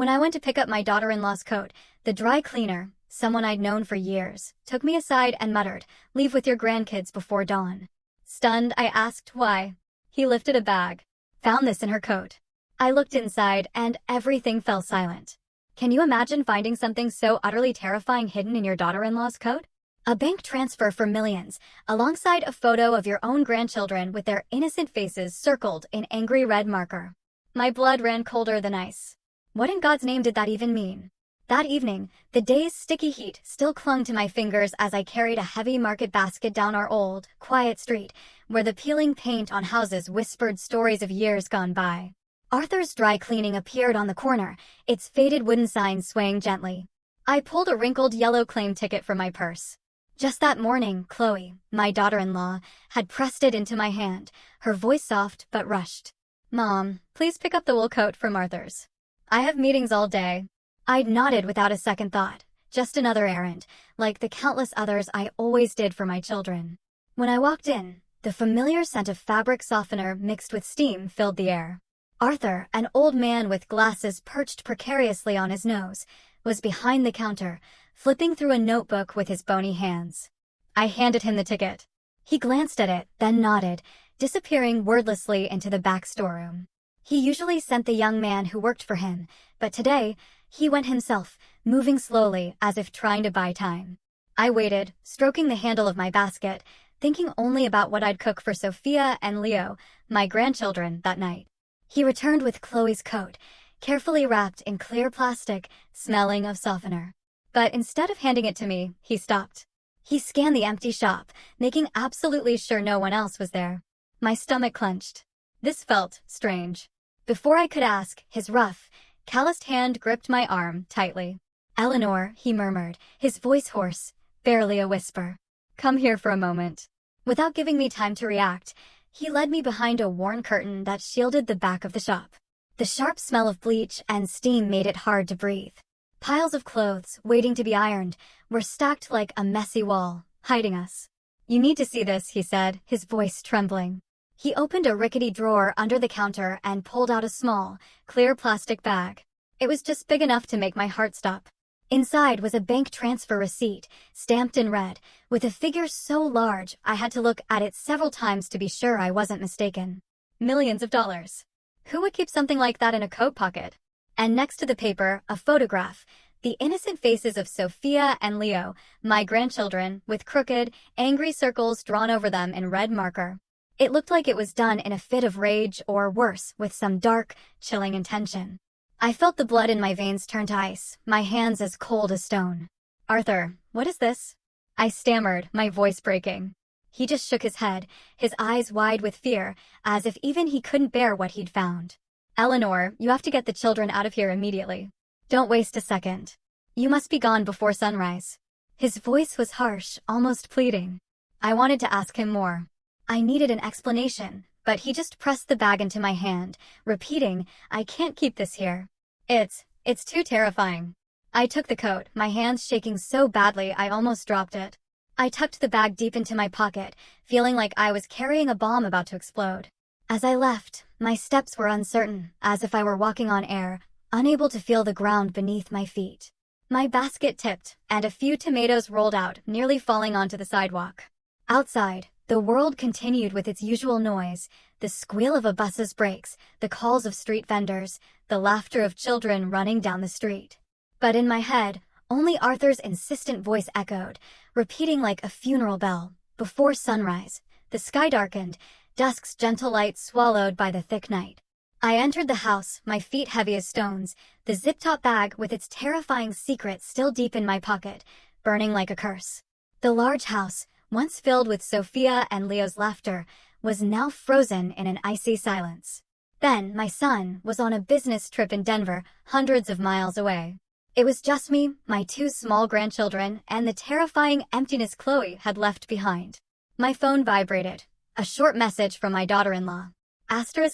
When I went to pick up my daughter-in-law's coat, the dry cleaner, someone I'd known for years, took me aside and muttered, "Leave with your grandkids before dawn." Stunned, I asked why. He lifted a bag. "Found this in her coat." I looked inside, and everything fell silent. Can you imagine finding something so utterly terrifying hidden in your daughter-in-law's coat? A bank transfer for millions, alongside a photo of your own grandchildren with their innocent faces circled in angry red marker. My blood ran colder than ice. What in God's name did that even mean? That evening, the day's sticky heat still clung to my fingers as I carried a heavy market basket down our old, quiet street, where the peeling paint on houses whispered stories of years gone by. Arthur's Dry Cleaning appeared on the corner, its faded wooden sign swaying gently. I pulled a wrinkled yellow claim ticket from my purse. Just that morning, Chloe, my daughter-in-law, had pressed it into my hand, her voice soft but rushed. "Mom, please pick up the wool coat from Arthur's. I have meetings all day." I'd nodded without a second thought. Just another errand, like the countless others I always did for my children. When I walked in, the familiar scent of fabric softener mixed with steam filled the air. Arthur, an old man with glasses perched precariously on his nose, was behind the counter, flipping through a notebook with his bony hands. I handed him the ticket. He glanced at it, then nodded, disappearing wordlessly into the back storeroom. He usually sent the young man who worked for him, but today, he went himself, moving slowly as if trying to buy time. I waited, stroking the handle of my basket, thinking only about what I'd cook for Sophia and Leo, my grandchildren, that night. He returned with Chloe's coat, carefully wrapped in clear plastic, smelling of softener. But instead of handing it to me, he stopped. He scanned the empty shop, making absolutely sure no one else was there. My stomach clenched. This felt strange. Before I could ask, his rough, calloused hand gripped my arm tightly. "Eleanor," he murmured, his voice hoarse, barely a whisper. "Come here for a moment." Without giving me time to react, he led me behind a worn curtain that shielded the back of the shop. The sharp smell of bleach and steam made it hard to breathe. Piles of clothes, waiting to be ironed, were stacked like a messy wall, hiding us. "You need to see this," he said, his voice trembling. He opened a rickety drawer under the counter and pulled out a small, clear plastic bag. It was just big enough to make my heart stop. Inside was a bank transfer receipt, stamped in red, with a figure so large I had to look at it several times to be sure I wasn't mistaken. Millions of dollars. Who would keep something like that in a coat pocket? And next to the paper, a photograph, the innocent faces of Sophia and Leo, my grandchildren, with crooked, angry circles drawn over them in red marker. It looked like it was done in a fit of rage or worse, with some dark, chilling intention. I felt the blood in my veins turn to ice, my hands as cold as stone. "Arthur, what is this?" I stammered, my voice breaking. He just shook his head, his eyes wide with fear, as if even he couldn't bear what he'd found. "Eleanor, you have to get the children out of here immediately. Don't waste a second. You must be gone before sunrise." His voice was harsh, almost pleading. I wanted to ask him more. I needed an explanation, but he just pressed the bag into my hand, repeating, "I can't keep this here. It's too terrifying." I took the coat, my hands shaking so badly I almost dropped it. I tucked the bag deep into my pocket, feeling like I was carrying a bomb about to explode. As I left, my steps were uncertain, as if I were walking on air, unable to feel the ground beneath my feet. My basket tipped, and a few tomatoes rolled out, nearly falling onto the sidewalk. Outside, the world continued with its usual noise, the squeal of a bus's brakes, the calls of street vendors, the laughter of children running down the street. But in my head, only Arthur's insistent voice echoed, repeating like a funeral bell. Before sunrise, the sky darkened, dusk's gentle light swallowed by the thick night. I entered the house, my feet heavy as stones, the zip-top bag with its terrifying secret still deep in my pocket, burning like a curse. The large house, once filled with Sophia and Leo's laughter, was now frozen in an icy silence. Then, my son was on a business trip in Denver, hundreds of miles away. It was just me, my two small grandchildren, and the terrifying emptiness Chloe had left behind. My phone vibrated. A short message from my daughter-in-law.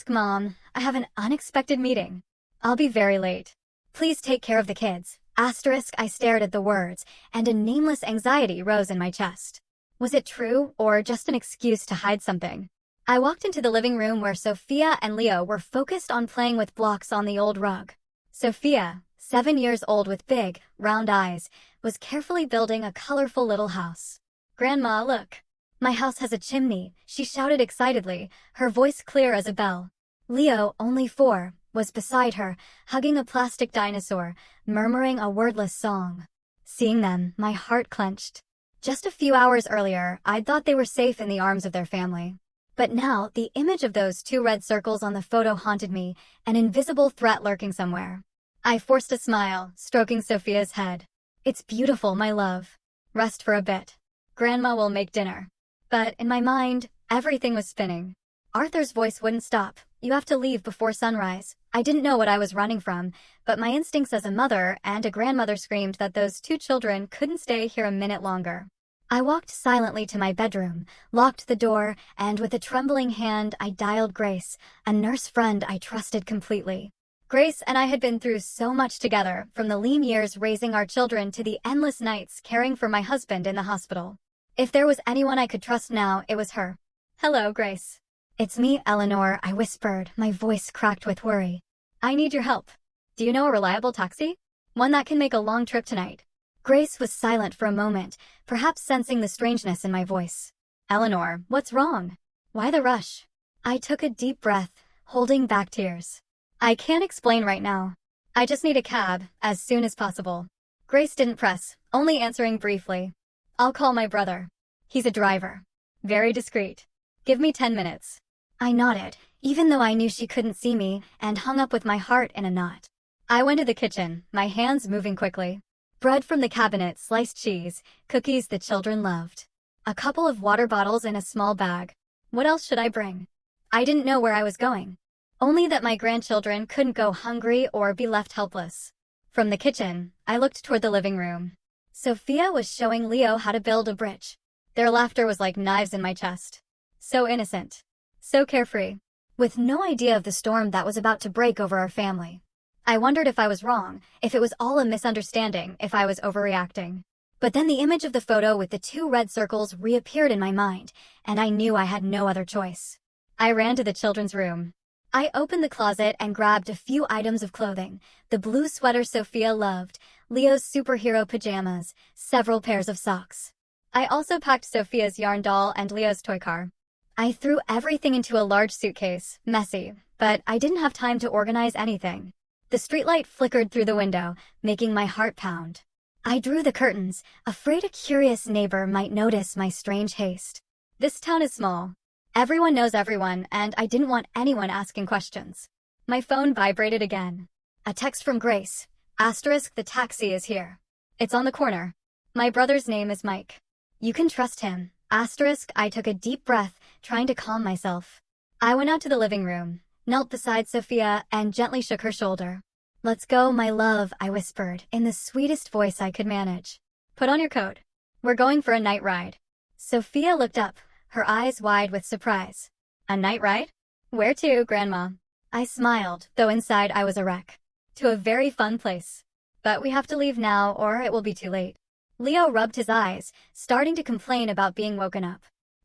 "Mom, I have an unexpected meeting. I'll be very late. Please take care of the kids." I stared at the words, and a nameless anxiety rose in my chest. Was it true, or just an excuse to hide something? I walked into the living room where Sophia and Leo were focused on playing with blocks on the old rug. "Sophia," 7 years old with big, round eyes, was carefully building a colorful little house. "Grandma, look. My house has a chimney," she shouted excitedly, her voice clear as a bell. Leo, only 4, was beside her, hugging a plastic dinosaur, murmuring a wordless song. Seeing them, my heart clenched. Just a few hours earlier, I'd thought they were safe in the arms of their family. But now, the image of those 2 red circles on the photo haunted me, an invisible threat lurking somewhere. I forced a smile, stroking Sophia's head. "It's beautiful, my love. Rest for a bit. Grandma will make dinner." But in my mind, everything was spinning. Arthur's voice wouldn't stop. "You have to leave before sunrise." I didn't know what I was running from, but my instincts as a mother and a grandmother screamed that those 2 children couldn't stay here a minute longer. I walked silently to my bedroom, locked the door, and with a trembling hand I dialed Grace, a nurse friend I trusted completely. Grace and I had been through so much together, from the lean years raising our children to the endless nights caring for my husband in the hospital. If there was anyone I could trust now, it was her. "Hello, Grace." "It's me, Eleanor," I whispered, my voice cracked with worry. "I need your help. Do you know a reliable taxi? One that can make a long trip tonight." Grace was silent for a moment, perhaps sensing the strangeness in my voice. "Eleanor, what's wrong? Why the rush?" I took a deep breath, holding back tears. "I can't explain right now. I just need a cab, as soon as possible." Grace didn't press, only answering briefly. "I'll call my brother. He's a driver. Very discreet. Give me 10 minutes. I nodded, even though I knew she couldn't see me, and hung up with my heart in a knot. I went to the kitchen, my hands moving quickly. Bread from the cabinet, sliced cheese, cookies the children loved. A couple of water bottles in a small bag. What else should I bring? I didn't know where I was going. Only that my grandchildren couldn't go hungry or be left helpless. From the kitchen, I looked toward the living room. Sophia was showing Leo how to build a bridge. Their laughter was like knives in my chest. So innocent. So carefree. With no idea of the storm that was about to break over our family. I wondered if I was wrong, if it was all a misunderstanding, if I was overreacting. But then the image of the photo with the 2 red circles reappeared in my mind, and I knew I had no other choice. I ran to the children's room. I opened the closet and grabbed a few items of clothing, the blue sweater Sophia loved, Leo's superhero pajamas, several pairs of socks. I also packed Sophia's yarn doll and Leo's toy car. I threw everything into a large suitcase, messy, but I didn't have time to organize anything. The streetlight flickered through the window, making my heart pound. I drew the curtains, afraid a curious neighbor might notice my strange haste. This town is small. Everyone knows everyone, and I didn't want anyone asking questions. My phone vibrated again. A text from Grace. *, the taxi is here. It's on the corner. My brother's name is Mike. You can trust him. *, I took a deep breath, trying to calm myself. I went out to the living room, knelt beside Sophia, and gently shook her shoulder. "Let's go, my love," I whispered, in the sweetest voice I could manage. "Put on your coat. We're going for a night ride." Sophia looked up, her eyes wide with surprise. "A night ride? Where to, Grandma?" I smiled, though inside I was a wreck. "To a very fun place. But we have to leave now, or it will be too late." Leo rubbed his eyes, starting to complain about being woken up.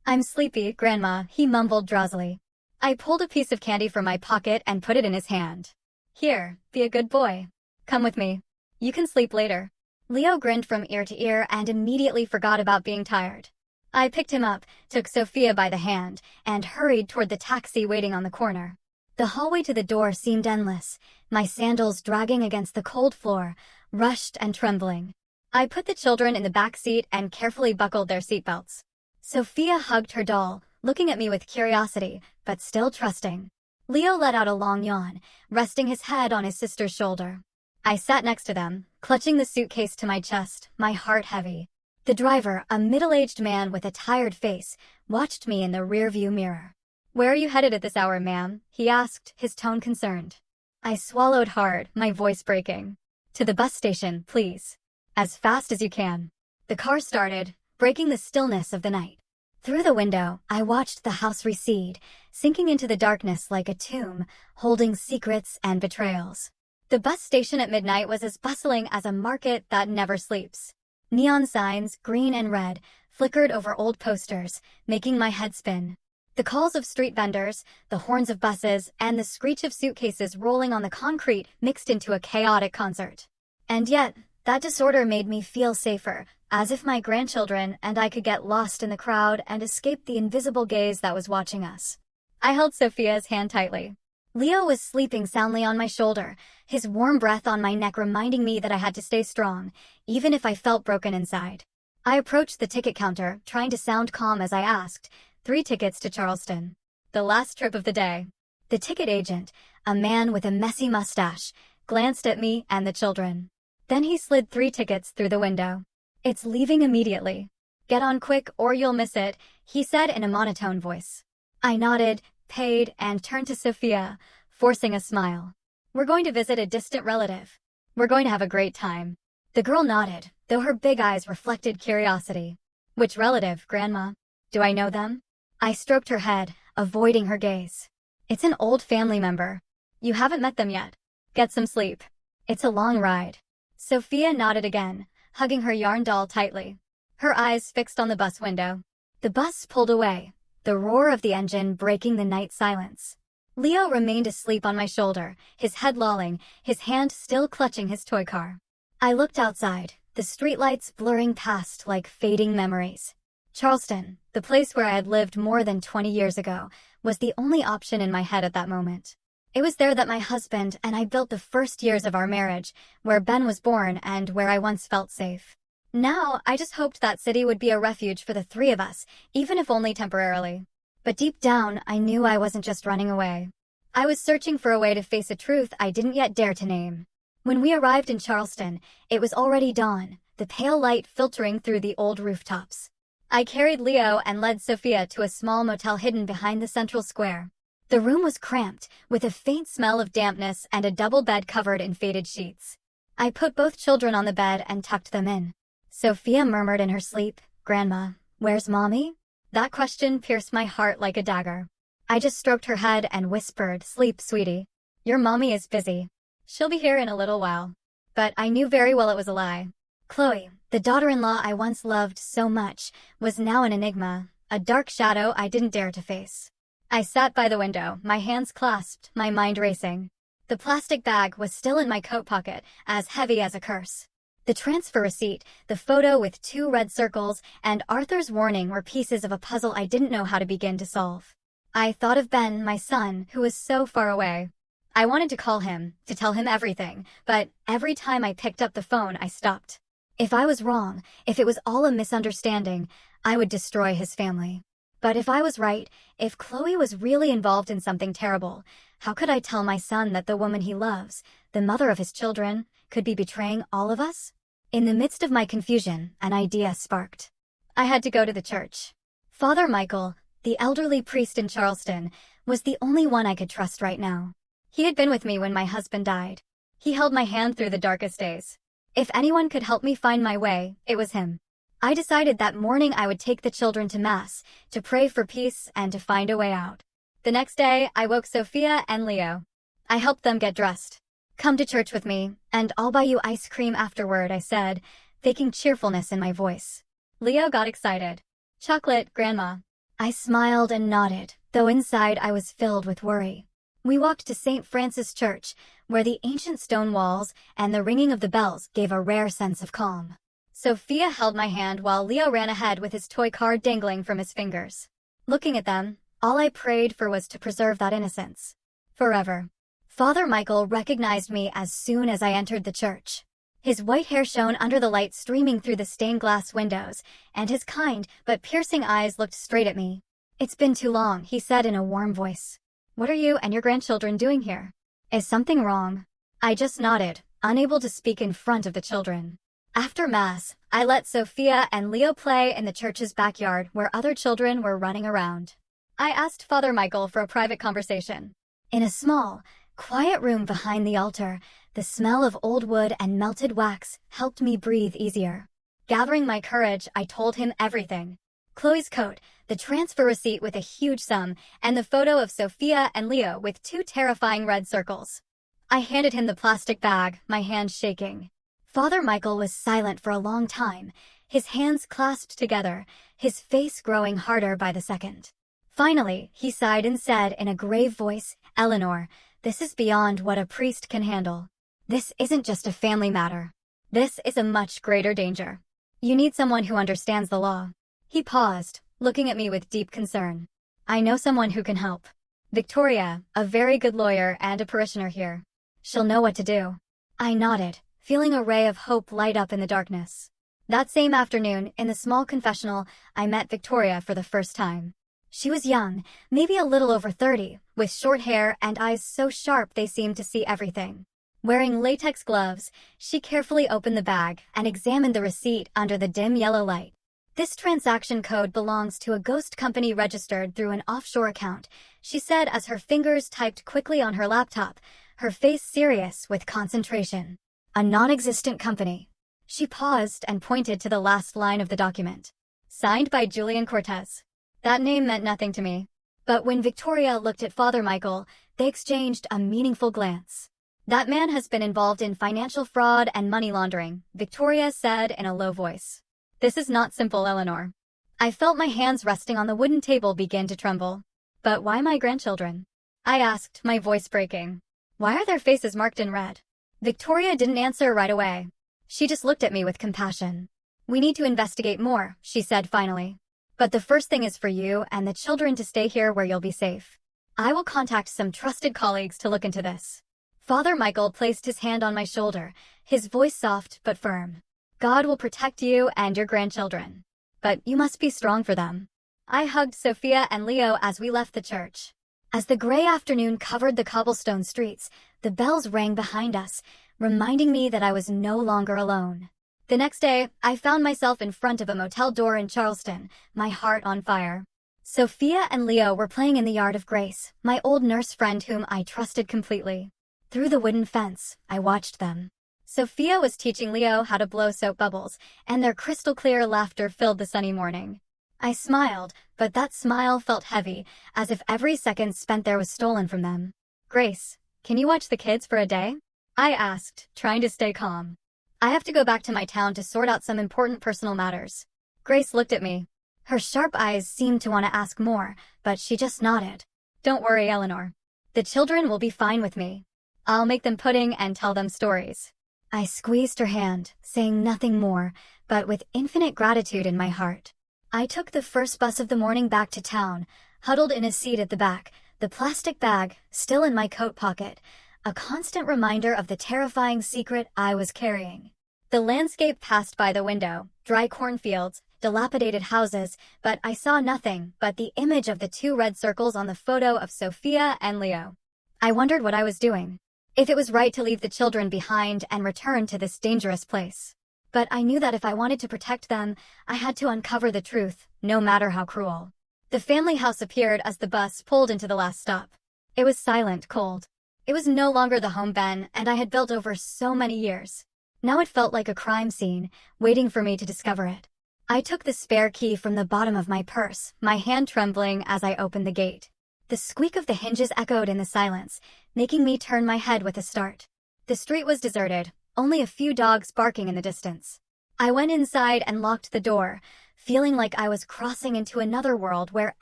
"I'm sleepy, Grandma," he mumbled drowsily. I pulled a piece of candy from my pocket and put it in his hand. "Here, be a good boy. Come with me. You can sleep later." Leo grinned from ear to ear and immediately forgot about being tired. I picked him up, took Sophia by the hand, and hurried toward the taxi waiting on the corner. The hallway to the door seemed endless, my sandals dragging against the cold floor, rushed and trembling. I put the children in the back seat and carefully buckled their seatbelts. Sophia hugged her doll, looking at me with curiosity, but still trusting. Leo let out a long yawn, resting his head on his sister's shoulder. I sat next to them, clutching the suitcase to my chest, my heart heavy. The driver, a middle-aged man with a tired face, watched me in the rearview mirror. "Where are you headed at this hour, ma'am?" he asked, his tone concerned. I swallowed hard, my voice breaking. "To the bus station, please. As fast as you can." The car started, breaking the stillness of the night. Through the window, I watched the house recede, sinking into the darkness like a tomb, holding secrets and betrayals. The bus station at midnight was as bustling as a market that never sleeps. Neon signs, green and red, flickered over old posters, making my head spin. The calls of street vendors, the horns of buses, and the screech of suitcases rolling on the concrete mixed into a chaotic concert. And yet, that disorder made me feel safer, as if my grandchildren and I could get lost in the crowd and escape the invisible gaze that was watching us. I held Sophia's hand tightly. Leo was sleeping soundly on my shoulder, his warm breath on my neck reminding me that I had to stay strong, even if I felt broken inside. I approached the ticket counter, trying to sound calm as I asked, 3 tickets to Charleston. The last trip of the day. The ticket agent, a man with a messy mustache, glanced at me and the children. Then he slid 3 tickets through the window. It's leaving immediately. Get on quick or you'll miss it, he said in a monotone voice. I nodded, paid, and turned to Sophia, forcing a smile. We're going to visit a distant relative. We're going to have a great time. The girl nodded, though her big eyes reflected curiosity. Which relative, Grandma? Do I know them? I stroked her head, avoiding her gaze. It's an old family member. You haven't met them yet. Get some sleep. It's a long ride. Sophia nodded again, hugging her yarn doll tightly. Her eyes fixed on the bus window. The bus pulled away, the roar of the engine breaking the night silence. Leo remained asleep on my shoulder, his head lolling, his hand still clutching his toy car. I looked outside, the streetlights blurring past like fading memories. Charleston, the place where I had lived more than 20 years ago, was the only option in my head at that moment. It was there that my husband and I built the first years of our marriage, where Ben was born and where I once felt safe. Now, I just hoped that city would be a refuge for the 3 of us, even if only temporarily. But deep down, I knew I wasn't just running away. I was searching for a way to face a truth I didn't yet dare to name. When we arrived in Charleston, it was already dawn, the pale light filtering through the old rooftops. I carried Leo and led Sophia to a small motel hidden behind the central square. The room was cramped, with a faint smell of dampness and a double bed covered in faded sheets. I put both children on the bed and tucked them in. Sophia murmured in her sleep, Grandma, where's Mommy? That question pierced my heart like a dagger. I just stroked her head and whispered, Sleep, sweetie. Your mommy is busy. She'll be here in a little while. But I knew very well it was a lie. Chloe, the daughter-in-law I once loved so much, was now an enigma, a dark shadow I didn't dare to face. I sat by the window, my hands clasped, my mind racing. The plastic bag was still in my coat pocket, as heavy as a curse. The transfer receipt, the photo with 2 red circles, and Arthur's warning were pieces of a puzzle I didn't know how to begin to solve. I thought of Ben, my son, who was so far away. I wanted to call him, to tell him everything, but every time I picked up the phone I stopped. If I was wrong, if it was all a misunderstanding, I would destroy his family. But if I was right, if Chloe was really involved in something terrible, how could I tell my son that the woman he loves, the mother of his children, could be betraying all of us? In the midst of my confusion, an idea sparked. I had to go to the church. Father Michael, the elderly priest in Charleston, was the only one I could trust right now. He had been with me when my husband died. He held my hand through the darkest days. If anyone could help me find my way, it was him. I decided that morning I would take the children to Mass, to pray for peace and to find a way out. The next day, I woke Sophia and Leo. I helped them get dressed. Come to church with me, and I'll buy you ice cream afterward, I said, faking cheerfulness in my voice. Leo got excited. Chocolate, Grandma. I smiled and nodded, though inside I was filled with worry. We walked to St. Francis Church, where the ancient stone walls and the ringing of the bells gave a rare sense of calm. Sophia held my hand while Leo ran ahead with his toy car dangling from his fingers. Looking at them, all I prayed for was to preserve that innocence. Forever. Father Michael recognized me as soon as I entered the church. His white hair shone under the light streaming through the stained glass windows, and his kind but piercing eyes looked straight at me. It's been too long, he said in a warm voice. What are you and your grandchildren doing here? Is something wrong? I just nodded, unable to speak in front of the children. After Mass, I let Sophia and Leo play in the church's backyard where other children were running around. I asked Father Michael for a private conversation. In a small, quiet room behind the altar, the smell of old wood and melted wax helped me breathe easier. Gathering my courage, I told him everything. Chloe's coat, the transfer receipt with a huge sum, and the photo of Sophia and Leo with 2 terrifying red circles. I handed him the plastic bag, my hand shaking. Father Michael was silent for a long time, his hands clasped together, his face growing harder by the second. Finally, he sighed and said in a grave voice, Eleanor, this is beyond what a priest can handle. This isn't just a family matter. This is a much greater danger. You need someone who understands the law. He paused, looking at me with deep concern. I know someone who can help. Victoria, a very good lawyer and a parishioner here. She'll know what to do. I nodded, feeling a ray of hope light up in the darkness. That same afternoon, in the small confessional, I met Victoria for the first time. She was young, maybe a little over 30, with short hair and eyes so sharp they seemed to see everything. Wearing latex gloves, she carefully opened the bag and examined the receipt under the dim yellow light. This transaction code belongs to a ghost company registered through an offshore account, she said as her fingers typed quickly on her laptop, her face serious with concentration. A non-existent company. She paused and pointed to the last line of the document. Signed by Julian Cortez. That name meant nothing to me. But when Victoria looked at Father Michael, they exchanged a meaningful glance. That man has been involved in financial fraud and money laundering, Victoria said in a low voice. This is not simple, Eleanor. I felt my hands resting on the wooden table begin to tremble. But why my grandchildren? I asked, my voice breaking. Why are their faces marked in red? Victoria didn't answer right away. She just looked at me with compassion. We need to investigate more, she said finally. But the first thing is for you and the children to stay here where you'll be safe. I will contact some trusted colleagues to look into this. Father Michael placed his hand on my shoulder, his voice soft but firm. God will protect you and your grandchildren. But you must be strong for them. I hugged Sophia and Leo as we left the church. As the gray afternoon covered the cobblestone streets, the bells rang behind us, reminding me that I was no longer alone. The next day, I found myself in front of a motel door in Charleston, my heart on fire. Sophia and Leo were playing in the yard of Grace, my old nurse friend whom I trusted completely. Through the wooden fence, I watched them. Sophia was teaching Leo how to blow soap bubbles, and their crystal-clear laughter filled the sunny morning. I smiled, but that smile felt heavy, as if every second spent there was stolen from them. Grace, can you watch the kids for a day? I asked, trying to stay calm. I have to go back to my town to sort out some important personal matters. Grace looked at me. Her sharp eyes seemed to want to ask more, but she just nodded. Don't worry, Eleanor. The children will be fine with me. I'll make them pudding and tell them stories. I squeezed her hand, saying nothing more, but with infinite gratitude in my heart. I took the first bus of the morning back to town, huddled in a seat at the back, the plastic bag still in my coat pocket, a constant reminder of the terrifying secret I was carrying. The landscape passed by the window, dry cornfields, dilapidated houses, but I saw nothing but the image of the two red circles on the photo of Sophia and Leo. I wondered what I was doing. If it was right to leave the children behind and return to this dangerous place. But I knew that if I wanted to protect them, I had to uncover the truth, no matter how cruel. The family house appeared as the bus pulled into the last stop. It was silent, cold. It was no longer the home Ben and I had built over so many years. Now it felt like a crime scene, waiting for me to discover it. I took the spare key from the bottom of my purse, my hand trembling as I opened the gate. The squeak of the hinges echoed in the silence, making me turn my head with a start. The street was deserted, only a few dogs barking in the distance. I went inside and locked the door, feeling like I was crossing into another world where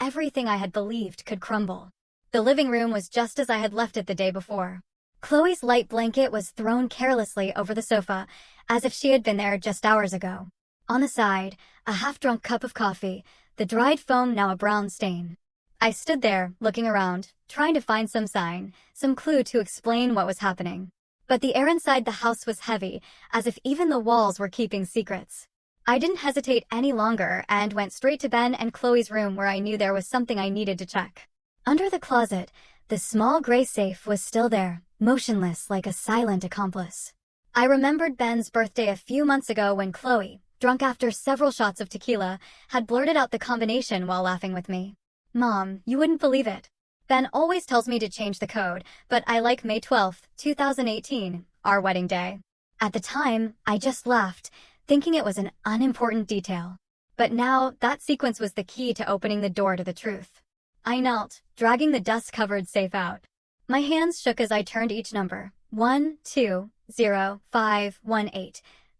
everything I had believed could crumble. The living room was just as I had left it the day before. Chloe's light blanket was thrown carelessly over the sofa, as if she had been there just hours ago. On the side, a half-drunk cup of coffee, the dried foam now a brown stain. I stood there, looking around, trying to find some sign, some clue to explain what was happening. But the air inside the house was heavy, as if even the walls were keeping secrets. I didn't hesitate any longer and went straight to Ben and Chloe's room where I knew there was something I needed to check. Under the closet, the small gray safe was still there, motionless like a silent accomplice. I remembered Ben's birthday a few months ago when Chloe, drunk after several shots of tequila, had blurted out the combination while laughing with me. Mom, you wouldn't believe it. Ben always tells me to change the code, but I like May 12th, 2018, our wedding day. At the time, I just laughed, thinking it was an unimportant detail. But now, that sequence was the key to opening the door to the truth. I knelt, dragging the dust-covered safe out. My hands shook as I turned each number. 120518.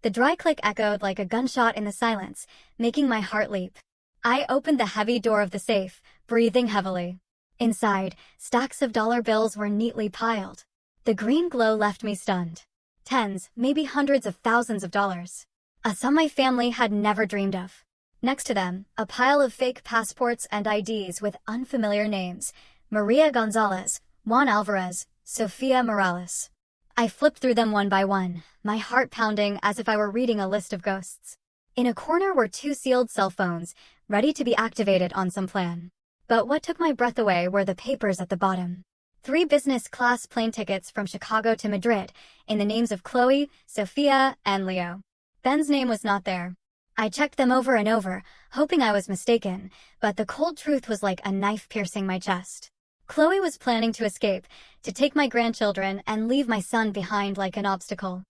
The dry click echoed like a gunshot in the silence, making my heart leap. I opened the heavy door of the safe, breathing heavily. Inside, stacks of dollar bills were neatly piled. The green glow left me stunned. Tens, maybe hundreds of thousands of dollars. A sum my family had never dreamed of. Next to them, a pile of fake passports and IDs with unfamiliar names: Maria Gonzalez, Juan Alvarez, Sofia Morales. I flipped through them one by one, my heart pounding as if I were reading a list of ghosts. In a corner were 2 sealed cell phones, ready to be activated on some plan. But what took my breath away were the papers at the bottom. 3 business-class plane tickets from Chicago to Madrid, in the names of Chloe, Sophia, and Leo. Ben's name was not there. I checked them over and over, hoping I was mistaken, but the cold truth was like a knife piercing my chest. Chloe was planning to escape, to take my grandchildren and leave my son behind like an obstacle.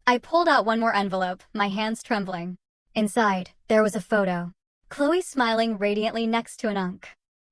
I pulled out one more envelope, my hands trembling. Inside, there was a photo. Chloe smiling radiantly next to an unk.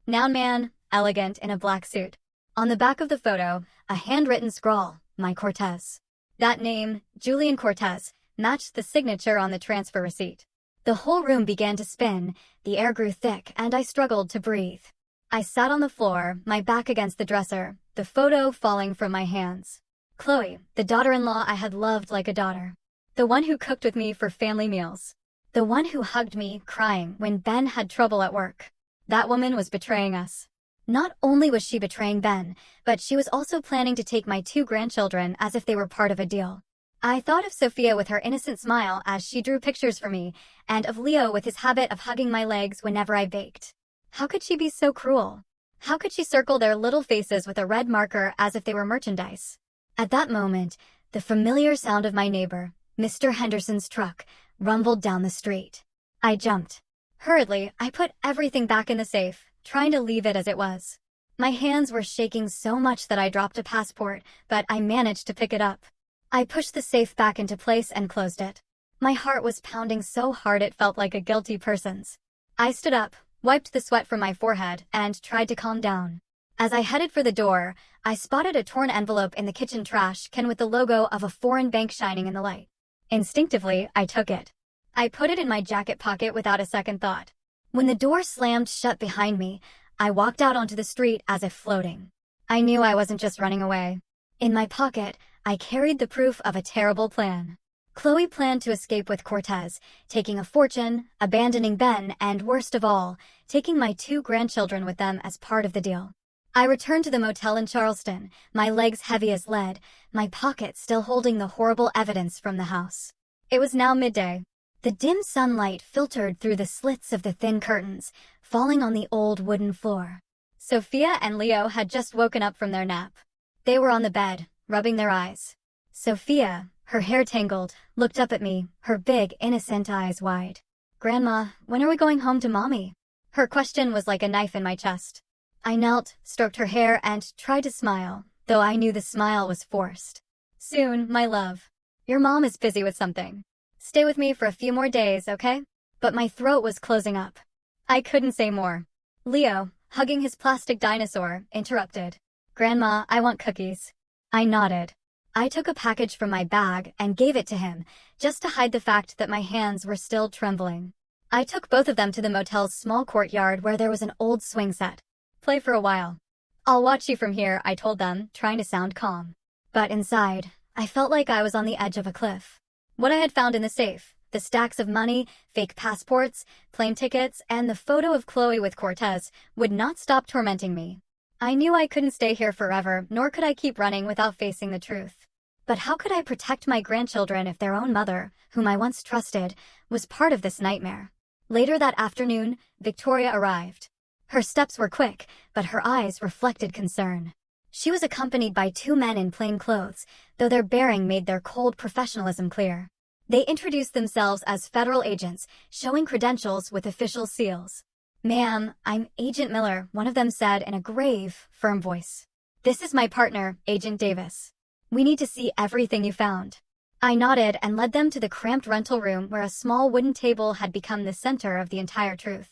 Noun man, elegant in a black suit. On the back of the photo, a handwritten scrawl, my Cortez. That name, Julian Cortez, matched the signature on the transfer receipt. The whole room began to spin, the air grew thick, and I struggled to breathe. I sat on the floor, my back against the dresser, the photo falling from my hands. Chloe, the daughter-in-law I had loved like a daughter. The one who cooked with me for family meals. The one who hugged me, crying, when Ben had trouble at work. That woman was betraying us. Not only was she betraying Ben, but she was also planning to take my 2 grandchildren as if they were part of a deal. I thought of Sophia with her innocent smile as she drew pictures for me, and of Leo with his habit of hugging my legs whenever I baked. How could she be so cruel? How could she circle their little faces with a red marker as if they were merchandise? At that moment, the familiar sound of my neighbor, Mr. Henderson's truck, rumbled down the street. I jumped. Hurriedly, I put everything back in the safe, trying to leave it as it was. My hands were shaking so much that I dropped a passport, but I managed to pick it up. I pushed the safe back into place and closed it. My heart was pounding so hard it felt like a guilty person's. I stood up, wiped the sweat from my forehead, and tried to calm down. As I headed for the door, I spotted a torn envelope in the kitchen trash can with the logo of a foreign bank shining in the light. Instinctively, I took it. I put it in my jacket pocket without a second thought. When the door slammed shut behind me, I walked out onto the street as if floating. I knew I wasn't just running away. In my pocket, I carried the proof of a terrible plan. Chloe planned to escape with Cortez, taking a fortune, abandoning Ben, and worst of all, taking my 2 grandchildren with them as part of the deal. I returned to the motel in Charleston, my legs heavy as lead, my pocket still holding the horrible evidence from the house. It was now midday. The dim sunlight filtered through the slits of the thin curtains, falling on the old wooden floor. Sophia and Leo had just woken up from their nap. They were on the bed, rubbing their eyes. Sophia, her hair tangled, looked up at me, her big, innocent eyes wide. "Grandma, when are we going home to Mommy?" Her question was like a knife in my chest. I knelt, stroked her hair, and tried to smile, though I knew the smile was forced. "Soon, my love. Your mom is busy with something. Stay with me for a few more days, okay?" But my throat was closing up. I couldn't say more. Leo, hugging his plastic dinosaur, interrupted. "Grandma, I want cookies." I nodded. I took a package from my bag and gave it to him, just to hide the fact that my hands were still trembling. I took both of them to the motel's small courtyard where there was an old swing set. "Play for a while. I'll watch you from here," I told them, trying to sound calm. But inside, I felt like I was on the edge of a cliff. What I had found in the safe, the stacks of money, fake passports, plane tickets, and the photo of Chloe with Cortez, would not stop tormenting me. I knew I couldn't stay here forever, nor could I keep running without facing the truth. But how could I protect my grandchildren if their own mother, whom I once trusted, was part of this nightmare? Later that afternoon, Victoria arrived. Her steps were quick, but her eyes reflected concern. She was accompanied by 2 men in plain clothes, though their bearing made their cold professionalism clear. They introduced themselves as federal agents, showing credentials with official seals. "Ma'am, I'm Agent Miller," one of them said in a grave, firm voice. "This is my partner, Agent Davis. We need to see everything you found." I nodded and led them to the cramped rental room where a small wooden table had become the center of the entire truth.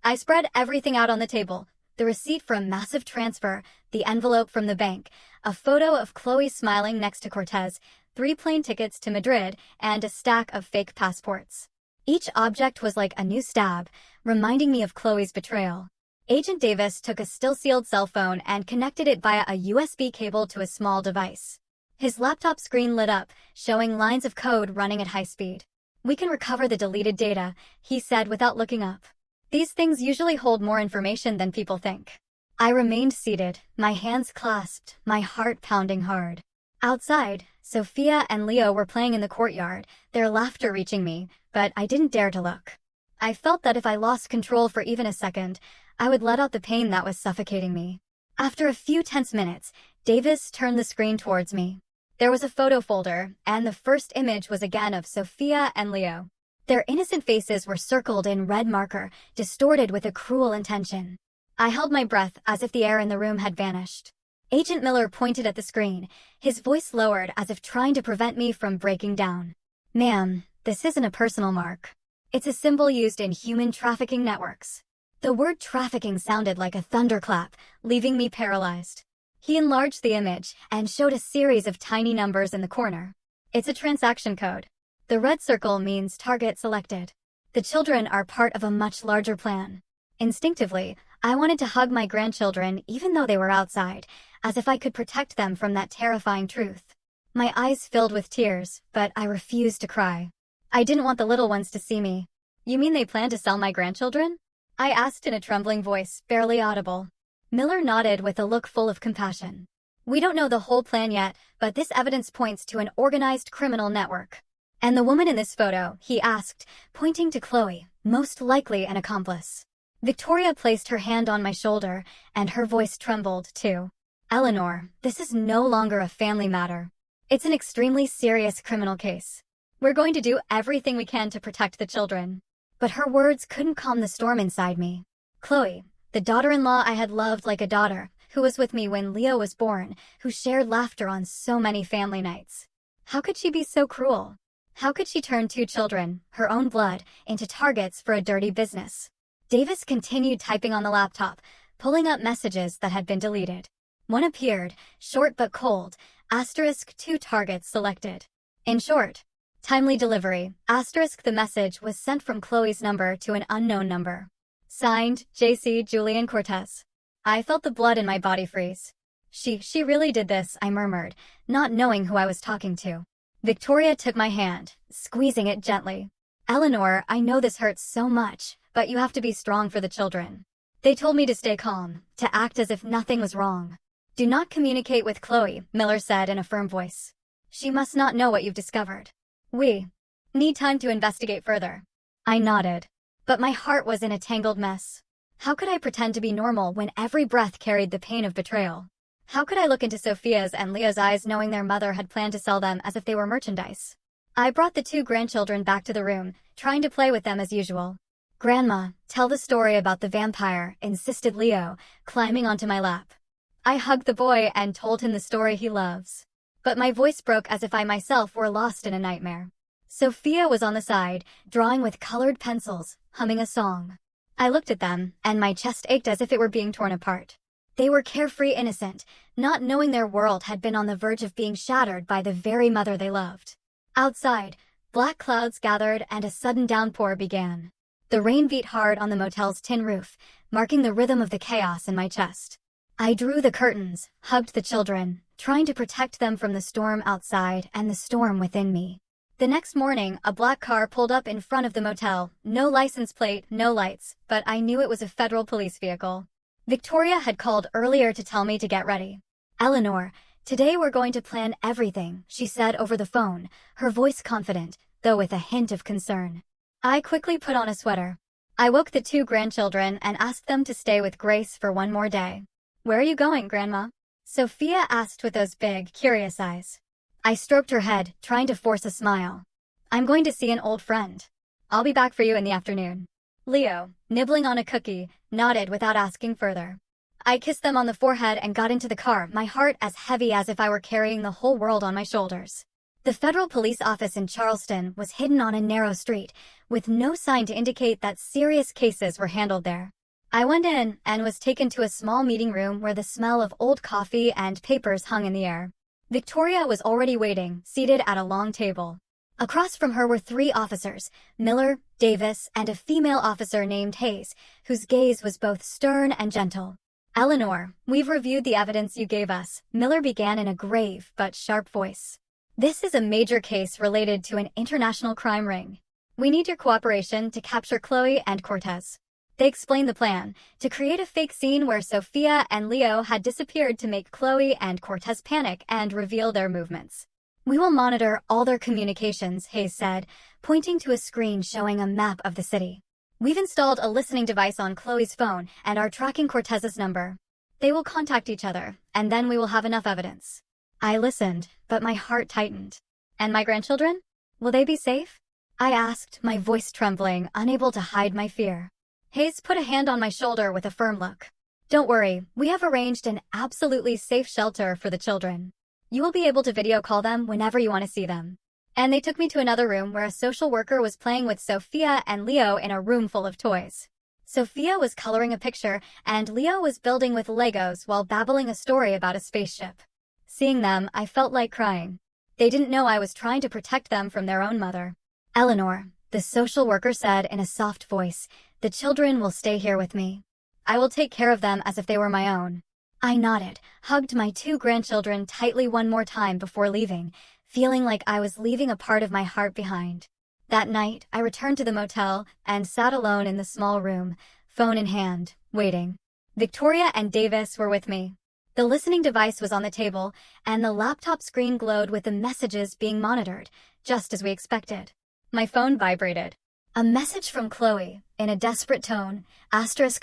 I spread everything out on the table: the receipt for a massive transfer, the envelope from the bank, a photo of Chloe smiling next to Cortez, 3 plane tickets to Madrid, and a stack of fake passports. Each object was like a new stab, reminding me of Chloe's betrayal. Agent Davis took a still-sealed cell phone and connected it via a USB cable to a small device. His laptop screen lit up, showing lines of code running at high speed. "We can recover the deleted data," he said without looking up. "These things usually hold more information than people think." I remained seated, my hands clasped, my heart pounding hard. Outside, Sophia and Leo were playing in the courtyard, their laughter reaching me, but I didn't dare to look. I felt that if I lost control for even a second, I would let out the pain that was suffocating me. After a few tense minutes, Davis turned the screen towards me. There was a photo folder, and the first image was again of Sophia and Leo. Their innocent faces were circled in red marker, distorted with a cruel intention. I held my breath as if the air in the room had vanished. Agent Miller pointed at the screen, his voice lowered as if trying to prevent me from breaking down. "Ma'am, this isn't a personal mark. It's a symbol used in human trafficking networks." The word trafficking sounded like a thunderclap, leaving me paralyzed. He enlarged the image and showed a series of tiny numbers in the corner. "It's a transaction code. The red circle means target selected. The children are part of a much larger plan." Instinctively, I wanted to hug my grandchildren even though they were outside, as if I could protect them from that terrifying truth. My eyes filled with tears, but I refused to cry. I didn't want the little ones to see me. "You mean they plan to sell my grandchildren?" I asked in a trembling voice, barely audible. Miller nodded with a look full of compassion. "We don't know the whole plan yet, but this evidence points to an organized criminal network." "And the woman in this photo?" he asked, pointing to Chloe, most likely an accomplice. Victoria placed her hand on my shoulder, and her voice trembled, too. "Eleanor, this is no longer a family matter. It's an extremely serious criminal case. We're going to do everything we can to protect the children." But her words couldn't calm the storm inside me. Chloe, the daughter-in-law I had loved like a daughter, who was with me when Leo was born, who shared laughter on so many family nights. How could she be so cruel? How could she turn two children, her own blood, into targets for a dirty business? Davis continued typing on the laptop, pulling up messages that had been deleted. One appeared, short but cold, *2 targets selected. In short, timely delivery, the message was sent from Chloe's number to an unknown number. Signed, J.C. Julian Cortez. I felt the blood in my body freeze. She really did this," I murmured, not knowing who I was talking to. Victoria took my hand, squeezing it gently. "Eleanor, I know this hurts so much, but you have to be strong for the children." They told me to stay calm, to act as if nothing was wrong. "Do not communicate with Chloe," Miller said in a firm voice. "She must not know what you've discovered. We need time to investigate further." I nodded, but my heart was in a tangled mess. How could I pretend to be normal when every breath carried the pain of betrayal? How could I look into Sophia's and Leo's eyes knowing their mother had planned to sell them as if they were merchandise? I brought the two grandchildren back to the room, trying to play with them as usual. "Grandma, tell the story about the vampire," insisted Leo, climbing onto my lap. I hugged the boy and told him the story he loves. But my voice broke as if I myself were lost in a nightmare. Sophia was on the side, drawing with colored pencils, humming a song. I looked at them, and my chest ached as if it were being torn apart. They were carefree innocent, not knowing their world had been on the verge of being shattered by the very mother they loved. Outside, black clouds gathered and a sudden downpour began. The rain beat hard on the motel's tin roof, marking the rhythm of the chaos in my chest. I drew the curtains, hugged the children, trying to protect them from the storm outside and the storm within me. The next morning, a black car pulled up in front of the motel, no license plate, no lights, but I knew it was a federal police vehicle. Victoria had called earlier to tell me to get ready. "Eleanor, today we're going to plan everything," she said over the phone, her voice confident, though with a hint of concern. I quickly put on a sweater. I woke the two grandchildren and asked them to stay with Grace for one more day. "Where are you going, Grandma?" Sophia asked with those big, curious eyes. I stroked her head, trying to force a smile. "I'm going to see an old friend. I'll be back for you in the afternoon." Leo, nibbling on a cookie, nodded without asking further. I kissed them on the forehead and got into the car, my heart as heavy as if I were carrying the whole world on my shoulders. The federal police office in Charleston was hidden on a narrow street, with no sign to indicate that serious cases were handled there. I went in and was taken to a small meeting room where the smell of old coffee and papers hung in the air. Victoria was already waiting, seated at a long table. Across from her were 3 officers, Miller, Davis, and a female officer named Hayes, whose gaze was both stern and gentle. Eleanor, we've reviewed the evidence you gave us, Miller began in a grave but sharp voice. This is a major case related to an international crime ring. We need your cooperation to capture Chloe and Cortez. They explained the plan, to create a fake scene where Sophia and Leo had disappeared to make Chloe and Cortez panic and reveal their movements. We will monitor all their communications, Hayes said, pointing to a screen showing a map of the city. We've installed a listening device on Chloe's phone and are tracking Cortez's number. They will contact each other, and then we will have enough evidence. I listened, but my heart tightened. And my grandchildren? Will they be safe? I asked, my voice trembling, unable to hide my fear. Hayes put a hand on my shoulder with a firm look. Don't worry, we have arranged an absolutely safe shelter for the children. You will be able to video call them whenever you want to see them. And they took me to another room where a social worker was playing with Sophia and Leo in a room full of toys. Sophia was coloring a picture, and Leo was building with Legos while babbling a story about a spaceship. Seeing them, I felt like crying. They didn't know I was trying to protect them from their own mother. Eleanor, the social worker said in a soft voice, the children will stay here with me. I will take care of them as if they were my own. I nodded, hugged my 2 grandchildren tightly one more time before leaving, feeling like I was leaving a part of my heart behind. That night, I returned to the motel and sat alone in the small room, phone in hand, waiting. Victoria and Davis were with me. The listening device was on the table, and the laptop screen glowed with the messages being monitored, just as we expected. My phone vibrated. A message from Chloe, in a desperate tone,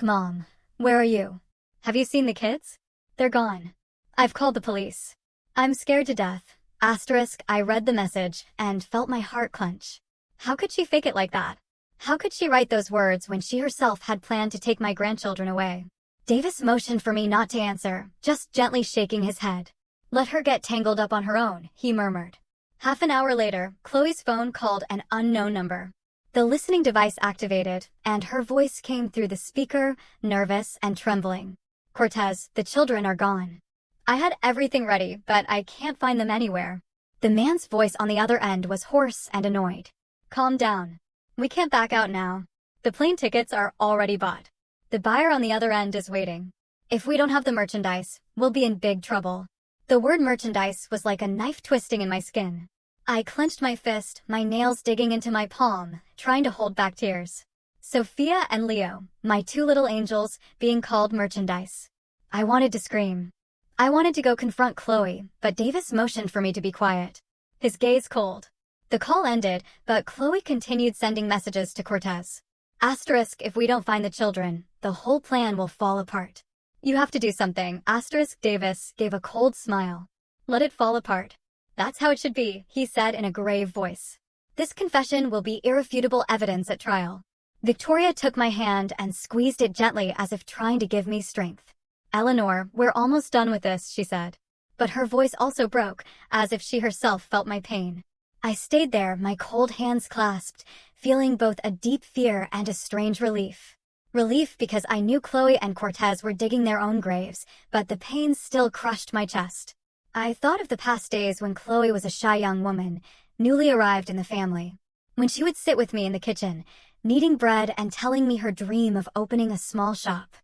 *Mom, where are you? Have you seen the kids? They're gone. I've called the police. I'm scared to death. I read the message and felt my heart clench. How could she fake it like that? How could she write those words when she herself had planned to take my grandchildren away? Davis motioned for me not to answer, just gently shaking his head. Let her get tangled up on her own, he murmured. Half an hour later, Chloe's phone called an unknown number. The listening device activated, and her voice came through the speaker, nervous and trembling. Cortez, the children are gone. I had everything ready, but I can't find them anywhere. The man's voice on the other end was hoarse and annoyed. Calm down. We can't back out now. The plane tickets are already bought. The buyer on the other end is waiting. If we don't have the merchandise, we'll be in big trouble. The word merchandise was like a knife twisting in my skin. I clenched my fist, my nails digging into my palm, trying to hold back tears. Sophia and Leo, my 2 little angels, being called merchandise. I wanted to scream. I wanted to go confront Chloe, but Davis motioned for me to be quiet. His gaze cold. The call ended, but Chloe continued sending messages to Cortez. *, if we don't find the children, the whole plan will fall apart. You have to do something, *. Davis gave a cold smile. Let it fall apart. That's how it should be, he said in a grave voice. This confession will be irrefutable evidence at trial. Victoria took my hand and squeezed it gently as if trying to give me strength. Eleanor, we're almost done with this, she said. But her voice also broke, as if she herself felt my pain. I stayed there, my cold hands clasped, feeling both a deep fear and a strange relief. Relief because I knew Chloe and Cortez were digging their own graves, but the pain still crushed my chest. I thought of the past days when Chloe was a shy young woman, newly arrived in the family. When she would sit with me in the kitchen, kneading bread and telling me her dream of opening a small shop.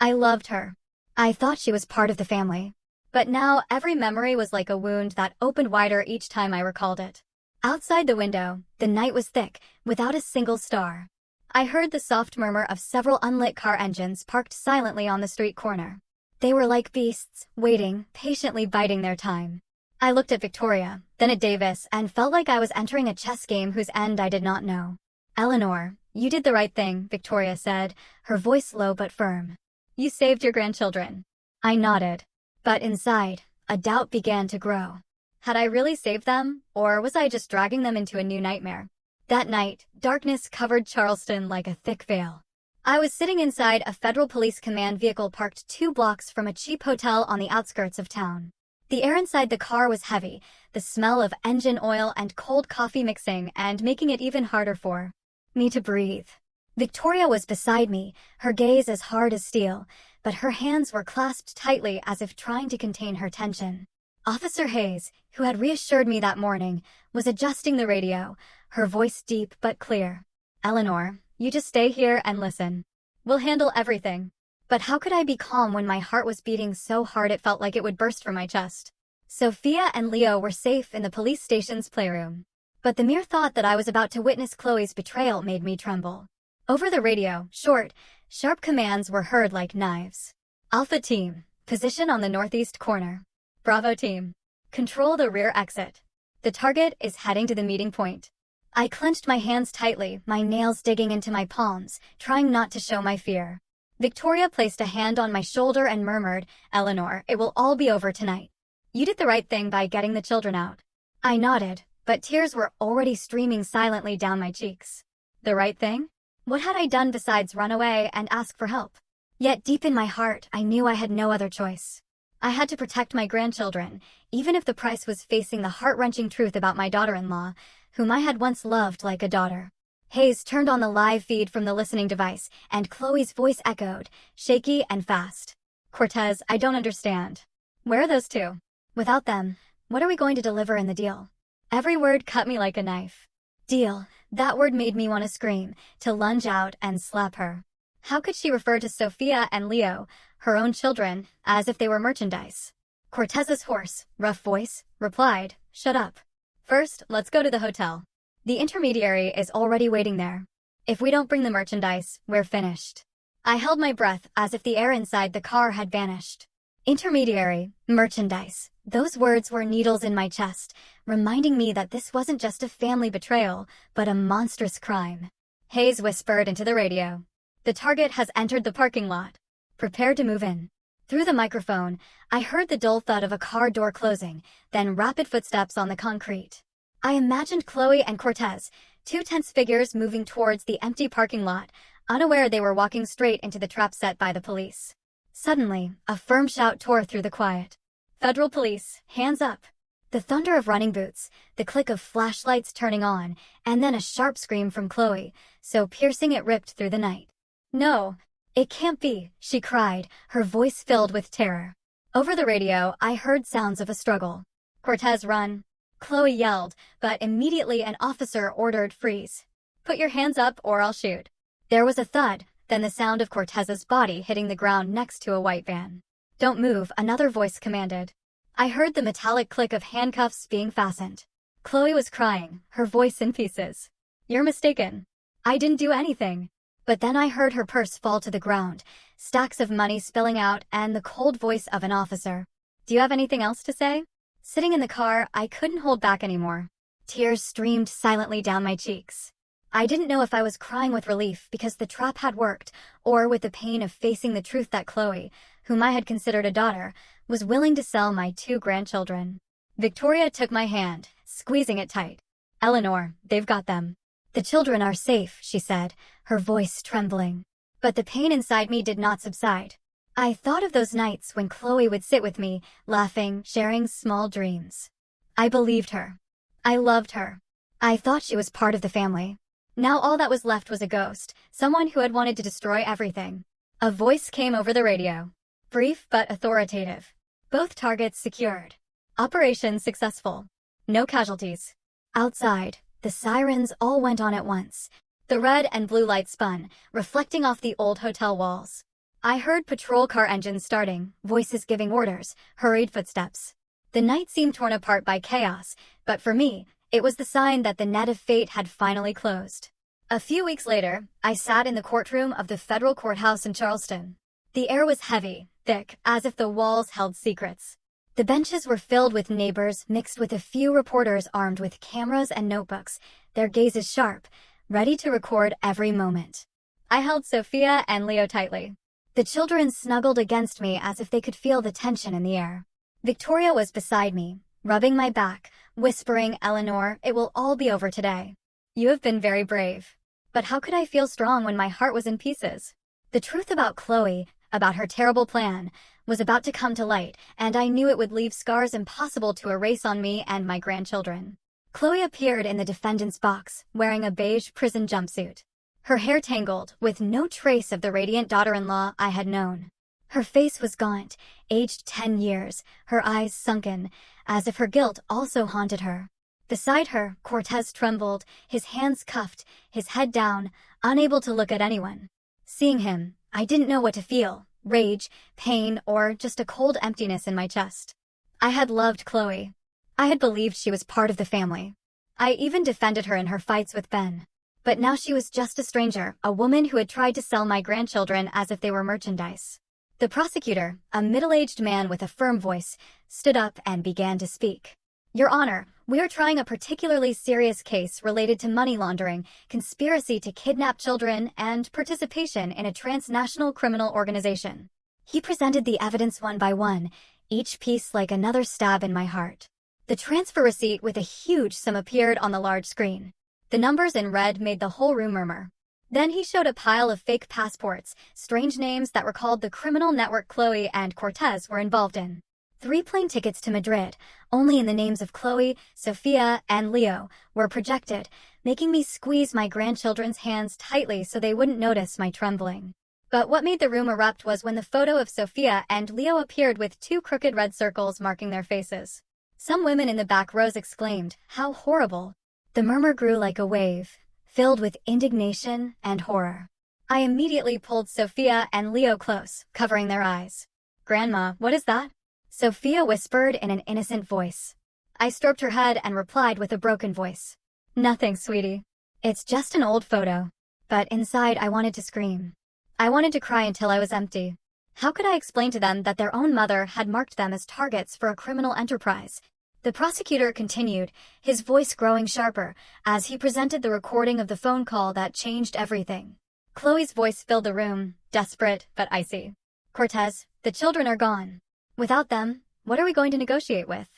I loved her. I thought she was part of the family. But now every memory was like a wound that opened wider each time I recalled it. Outside the window, the night was thick, without a single star. I heard the soft murmur of several unlit car engines parked silently on the street corner. They were like beasts, waiting, patiently biding their time. I looked at Victoria, then at Davis, and felt like I was entering a chess game whose end I did not know. Eleanor, you did the right thing, Victoria said, her voice low but firm. You saved your grandchildren. I nodded. But inside, a doubt began to grow. Had I really saved them, or was I just dragging them into a new nightmare? That night, darkness covered Charleston like a thick veil. I was sitting inside a Federal Police Command vehicle parked 2 blocks from a cheap hotel on the outskirts of town. The air inside the car was heavy, the smell of engine oil and cold coffee mixing and making it even harder for me to breathe. Victoria was beside me, her gaze as hard as steel, but her hands were clasped tightly as if trying to contain her tension. Officer Hayes, who had reassured me that morning, was adjusting the radio, her voice deep but clear. Eleanor, you just stay here and listen. We'll handle everything. But how could I be calm when my heart was beating so hard it felt like it would burst from my chest? Sophia and Leo were safe in the police station's playroom. But the mere thought that I was about to witness Chloe's betrayal made me tremble. Over the radio, short, sharp commands were heard like knives. Alpha Team, position on the northeast corner. Bravo Team, control the rear exit. The target is heading to the meeting point. I clenched my hands tightly, my nails digging into my palms, trying not to show my fear. Victoria placed a hand on my shoulder and murmured, "Eleanor, it will all be over tonight. You did the right thing by getting the children out." I nodded, but tears were already streaming silently down my cheeks. The right thing? What had I done besides run away and ask for help? Yet deep in my heart, I knew I had no other choice. I had to protect my grandchildren, even if the price was facing the heart-wrenching truth about my daughter-in-law, whom I had once loved like a daughter. Hayes turned on the live feed from the listening device, and Chloe's voice echoed, shaky and fast. "Cortez, I don't understand. Where are those two? Without them, what are we going to deliver in the deal?" Every word cut me like a knife. Deal. That word made me want to scream, to lunge out and slap her. How could she refer to Sophia and Leo, her own children, as if they were merchandise? Cortez's hoarse, rough voice replied, "Shut up. First, let's go to the hotel. The intermediary is already waiting there. If we don't bring the merchandise, we're finished." I held my breath as if the air inside the car had vanished. Intermediary, merchandise. Those words were needles in my chest, reminding me that this wasn't just a family betrayal, but a monstrous crime. Hayes whispered into the radio. "The target has entered the parking lot. Prepare to move in." Through the microphone, I heard the dull thud of a car door closing, then rapid footsteps on the concrete. I imagined Chloe and Cortez, two tense figures moving towards the empty parking lot, unaware they were walking straight into the trap set by the police. Suddenly, a firm shout tore through the quiet. "Federal police, hands up!" The thunder of running boots, the click of flashlights turning on, and then a sharp scream from Chloe, so piercing it ripped through the night. "No, it can't be," she cried, her voice filled with terror. Over the radio, I heard sounds of a struggle. "Cortez, run!" Chloe yelled, but immediately an officer ordered, "Freeze. Put your hands up or I'll shoot." There was a thud, then the sound of Cortez's body hitting the ground next to a white van. "Don't move," another voice commanded. I heard the metallic click of handcuffs being fastened. Chloe was crying, her voice in pieces. "You're mistaken. I didn't do anything." But then I heard her purse fall to the ground, stacks of money spilling out, and the cold voice of an officer. "Do you have anything else to say?" Sitting in the car, I couldn't hold back anymore. Tears streamed silently down my cheeks. I didn't know if I was crying with relief because the trap had worked, or with the pain of facing the truth that Chloe, whom I had considered a daughter, was willing to sell my two grandchildren. Victoria took my hand, squeezing it tight. "Eleanor, they've got them. The children are safe," she said, her voice trembling. But the pain inside me did not subside. I thought of those nights when Chloe would sit with me, laughing, sharing small dreams. I believed her. I loved her. I thought she was part of the family. Now all that was left was a ghost, someone who had wanted to destroy everything. A voice came over the radio. Brief but authoritative. Both targets secured. Operation successful. No casualties. Outside, the sirens all went on at once. The red and blue lights spun, reflecting off the old hotel walls. I heard patrol car engines starting, voices giving orders, hurried footsteps. The night seemed torn apart by chaos, but for me, it was the sign that the net of fate had finally closed. A few weeks later, I sat in the courtroom of the federal courthouse in Charleston. The air was heavy, thick, as if the walls held secrets. The benches were filled with neighbors mixed with a few reporters armed with cameras and notebooks, their gazes sharp, ready to record every moment. I held Sophia and Leo tightly. The children snuggled against me as if they could feel the tension in the air. Victoria was beside me, rubbing my back, whispering, "Eleanor, it will all be over today. You have been very brave." But how could I feel strong when my heart was in pieces? The truth about Chloe, about her terrible plan, was about to come to light, and I knew it would leave scars impossible to erase on me and my grandchildren. Chloe appeared in the defendant's box, wearing a beige prison jumpsuit. Her hair tangled, with no trace of the radiant daughter-in-law I had known. Her face was gaunt, aged 10 years, her eyes sunken, as if her guilt also haunted her. Beside her, Cortez trembled, his hands cuffed, his head down, unable to look at anyone. Seeing him, I didn't know what to feel, rage, pain, or just a cold emptiness in my chest. I had loved Chloe. I had believed she was part of the family. I even defended her in her fights with Ben. But now she was just a stranger, a woman who had tried to sell my grandchildren as if they were merchandise. The prosecutor, a middle-aged man with a firm voice, stood up and began to speak. Your Honor, we are trying a particularly serious case related to money laundering, conspiracy to kidnap children, and participation in a transnational criminal organization. He presented the evidence one by one, each piece like another stab in my heart. The transfer receipt with a huge sum appeared on the large screen. The numbers in red made the whole room murmur. Then he showed a pile of fake passports, strange names that recalled the criminal network Chloe and Cortez were involved in. 3 plane tickets to Madrid, only in the names of Chloe, Sophia, and Leo, were projected, making me squeeze my grandchildren's hands tightly so they wouldn't notice my trembling. But what made the room erupt was when the photo of Sophia and Leo appeared with 2 crooked red circles marking their faces. Some women in the back rows exclaimed, "How horrible!" The murmur grew like a wave, filled with indignation and horror. I immediately pulled Sophia and Leo close, covering their eyes. "Grandma, what is that?" Sophia whispered in an innocent voice. I stroked her head and replied with a broken voice. "Nothing, sweetie. It's just an old photo." But inside I wanted to scream. I wanted to cry until I was empty. How could I explain to them that their own mother had marked them as targets for a criminal enterprise? The prosecutor continued, his voice growing sharper, as he presented the recording of the phone call that changed everything. Chloe's voice filled the room, desperate but icy. "Cortez, the children are gone. Without them, what are we going to negotiate with?"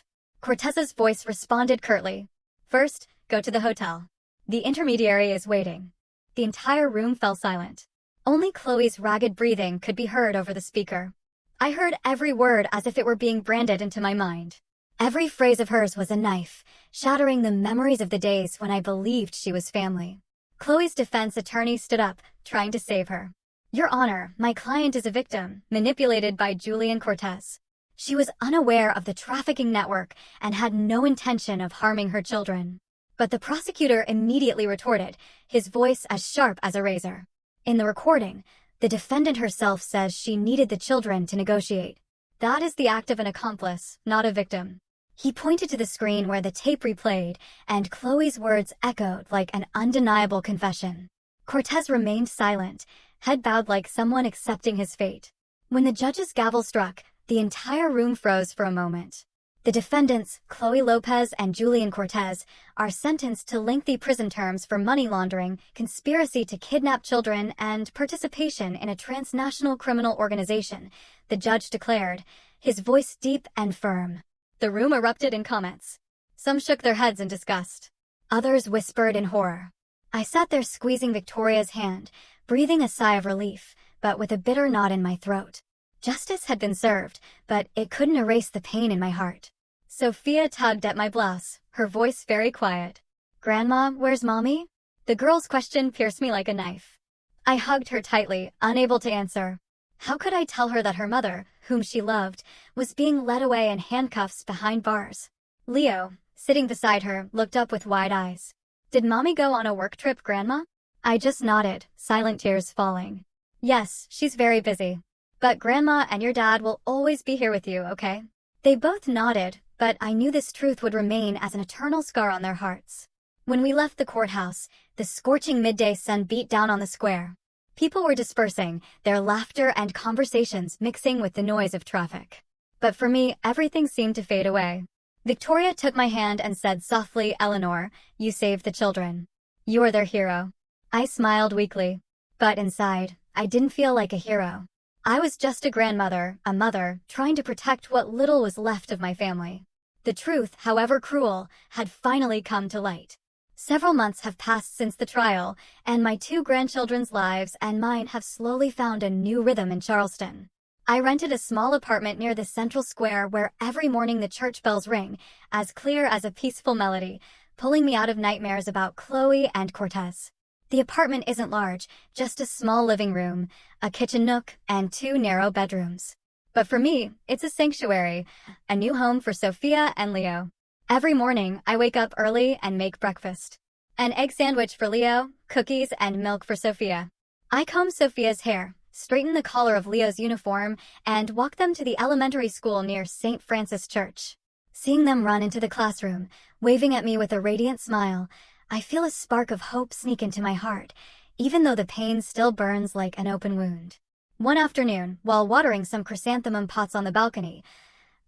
Cortez's voice responded curtly. "First, go to the hotel. The intermediary is waiting." The entire room fell silent. Only Chloe's ragged breathing could be heard over the speaker. I heard every word as if it were being branded into my mind. Every phrase of hers was a knife, shattering the memories of the days when I believed she was family. Chloe's defense attorney stood up, trying to save her. "Your Honor, my client is a victim, manipulated by Julian Cortez. She was unaware of the trafficking network and had no intention of harming her children." But the prosecutor immediately retorted, his voice as sharp as a razor. In the recording, the defendant herself says she needed the children to negotiate. That is the act of an accomplice, not a victim. He pointed to the screen where the tape replayed, and Chloe's words echoed like an undeniable confession. Cortez remained silent, head bowed like someone accepting his fate. When the judge's gavel struck, the entire room froze for a moment. The defendants, Chloe Lopez and Julian Cortez, are sentenced to lengthy prison terms for money laundering, conspiracy to kidnap children, and participation in a transnational criminal organization, the judge declared, his voice deep and firm. The room erupted in comments. Some shook their heads in disgust. Others whispered in horror. I sat there squeezing Victoria's hand, breathing a sigh of relief, but with a bitter knot in my throat. Justice had been served, but it couldn't erase the pain in my heart. Sophia tugged at my blouse, her voice very quiet. "Grandma, where's Mommy?" The girl's question pierced me like a knife. I hugged her tightly, unable to answer. How could I tell her that her mother, whom she loved, was being led away in handcuffs behind bars? Leo, sitting beside her, looked up with wide eyes. "Did Mommy go on a work trip, Grandma?" I just nodded, silent tears falling. "Yes, she's very busy. But Grandma and your dad will always be here with you, okay?" They both nodded, but I knew this truth would remain as an eternal scar on their hearts. When we left the courthouse, the scorching midday sun beat down on the square. People were dispersing, their laughter and conversations mixing with the noise of traffic. But for me, everything seemed to fade away. Victoria took my hand and said softly, "Eleanor, you saved the children. You are their hero." I smiled weakly. But inside, I didn't feel like a hero. I was just a grandmother, a mother, trying to protect what little was left of my family. The truth, however cruel, had finally come to light. Several months have passed since the trial, and my 2 grandchildren's lives and mine have slowly found a new rhythm in Charleston. I rented a small apartment near the central square where every morning the church bells ring, as clear as a peaceful melody, pulling me out of nightmares about Chloe and Cortez. The apartment isn't large, just a small living room, a kitchen nook, and 2 narrow bedrooms. But for me, it's a sanctuary, a new home for Sophia and Leo. Every morning, I wake up early and make breakfast. An egg sandwich for Leo, cookies, and milk for Sophia. I comb Sophia's hair, straighten the collar of Leo's uniform, and walk them to the elementary school near St. Francis Church. Seeing them run into the classroom, waving at me with a radiant smile, I feel a spark of hope sneak into my heart, even though the pain still burns like an open wound. One afternoon, while watering some chrysanthemum pots on the balcony,